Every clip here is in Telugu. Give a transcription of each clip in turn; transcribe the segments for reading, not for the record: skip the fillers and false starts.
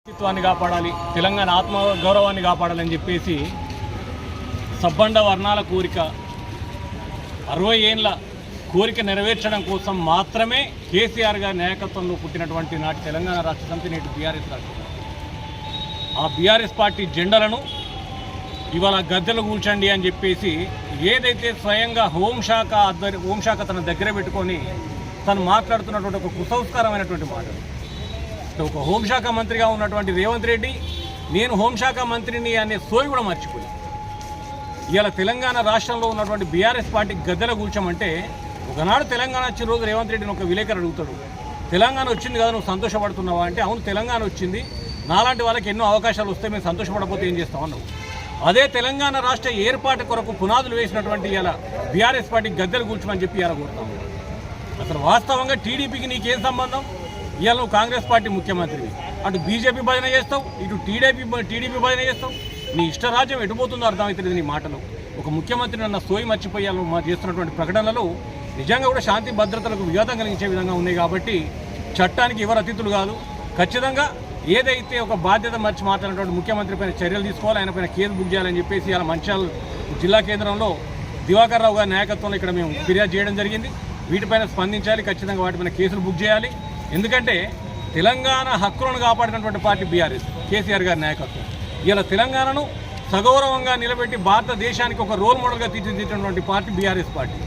వ్యక్తిత్వాన్ని కాపాడాలి, తెలంగాణ ఆత్మ గౌరవాన్ని కాపాడాలని చెప్పేసి సబ్బండ వర్ణాల కోరిక 60 ఏళ్ళ కోరిక నెరవేర్చడం కోసం మాత్రమే కేసీఆర్ గారి నాయకత్వంలో పుట్టినటువంటి నాటి తెలంగాణ రాష్ట్ర సమితి నేటి బీఆర్ఎస్ రాష్ట్రం. ఆ బీఆర్ఎస్ పార్టీ జెండాలను ఇవాళ గద్దెలు కూల్చండి అని చెప్పేసి ఏదైతే స్వయంగా హోంశాఖ తన దగ్గర పెట్టుకొని తను మాట్లాడుతున్నటువంటి ఒక కుసంస్కారమైనటువంటి మాట. ఒక హోంశాఖ మంత్రిగా ఉన్నటువంటి రేవంత్ రెడ్డి నేను హోంశాఖ మంత్రిని అనే సోయి కూడా మర్చిపోయి ఇవాళ తెలంగాణ రాష్ట్రంలో ఉన్నటువంటి బీఆర్ఎస్ పార్టీ గద్దెల కూల్చమంటే ఒకనాడు తెలంగాణ వచ్చిన రోజు రేవంత్ రెడ్డిని ఒక విలేకరు అడుగుతాడు, తెలంగాణ వచ్చింది కదా నువ్వు సంతోషపడుతున్నావా అంటే, అవును తెలంగాణ వచ్చింది, నాలాంటి వాళ్ళకి ఎన్నో అవకాశాలు వస్తే మేము సంతోషపడకపోతే ఏం చేస్తామన్నావు. అదే తెలంగాణ రాష్ట్ర ఏర్పాటు కొరకు పునాదులు వేసినటువంటి ఇలా బీఆర్ఎస్ పార్టీ గద్దెలు కూల్చమని చెప్పి ఇలా కోరుతాము. అసలు వాస్తవంగా టీడీపీకి నీకేం సంబంధం? ఇవాళ నువ్వు కాంగ్రెస్ పార్టీ ముఖ్యమంత్రివి, అటు బీజేపీ భజన చేస్తావు, ఇటు టీడీపీ భజన చేస్తావు. నీ ఇష్టరాజ్యం ఎటుపోతుందో అర్థమవుతుంది నీ మాటలు. ఒక ముఖ్యమంత్రి అన్న సోయి మర్చిపోయాను మా చేస్తున్నటువంటి ప్రకటనలు నిజంగా కూడా శాంతి భద్రతలకు విఘాతం కలిగించే విధంగా ఉన్నాయి. కాబట్టి చట్టానికి ఎవరు అతిథులు కాదు. ఖచ్చితంగా ఏదైతే ఒక బాధ్యత మర్చి మాట్లాడినటువంటి ముఖ్యమంత్రి పైన చర్యలు తీసుకోవాలి, ఆయన పైన కేసు బుక్ చేయాలని చెప్పేసి ఇలా మంచిర్యాల జిల్లా కేంద్రంలో దివాకర్ రావు గారి నాయకత్వంలో ఇక్కడ మేము ఫిర్యాదు చేయడం జరిగింది. వీటిపైన స్పందించాలి, ఖచ్చితంగా వాటిపైన కేసులు బుక్ చేయాలి. ఎందుకంటే తెలంగాణ హక్కులను కాపాడినటువంటి పార్టీ బీఆర్ఎస్ కేసీఆర్ గారి నాయకత్వం. ఇలా తెలంగాణను సగౌరవంగా నిలబెట్టి భారతదేశానికి ఒక రోల్ మోడల్గా తీర్చిదిద్దినటువంటి పార్టీ బీఆర్ఎస్ పార్టీ.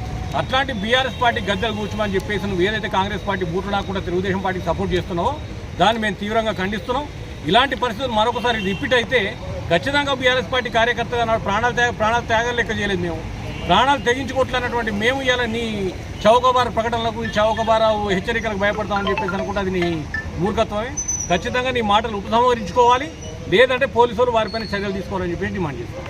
అట్లాంటి బీఆర్ఎస్ పార్టీ గద్దెలు కూర్చోమని చెప్పేసి నువ్వు ఏదైతే కాంగ్రెస్ పార్టీ బూట్లు నాకుండా తెలుగుదేశం పార్టీకి సపోర్ట్ చేస్తున్నావో దాన్ని మేము తీవ్రంగా ఖండిస్తున్నాం. ఇలాంటి పరిస్థితులు మరొకసారి రిపీట్ అయితే ఖచ్చితంగా బీఆర్ఎస్ పార్టీ కార్యకర్తగా ప్రాణాలు త్యాగాలు లెక్క చేయలేదు. మేము ప్రాణాలు తెగించుకోవట్లన్నటువంటి మేము ఇలా నీ చౌకబార ప్రకటనలకు చౌకబార హెచ్చరికలకు భయపడతామని చెప్పేసి అనుకుంటే అది నీ మూర్ఖత్వమే. ఖచ్చితంగా నీ మాటలు ఉపసంహరించుకోవాలి, లేదంటే పోలీసులు వారిపైన చర్యలు తీసుకోవాలని చెప్పేసి డిమాండ్ చేస్తాం.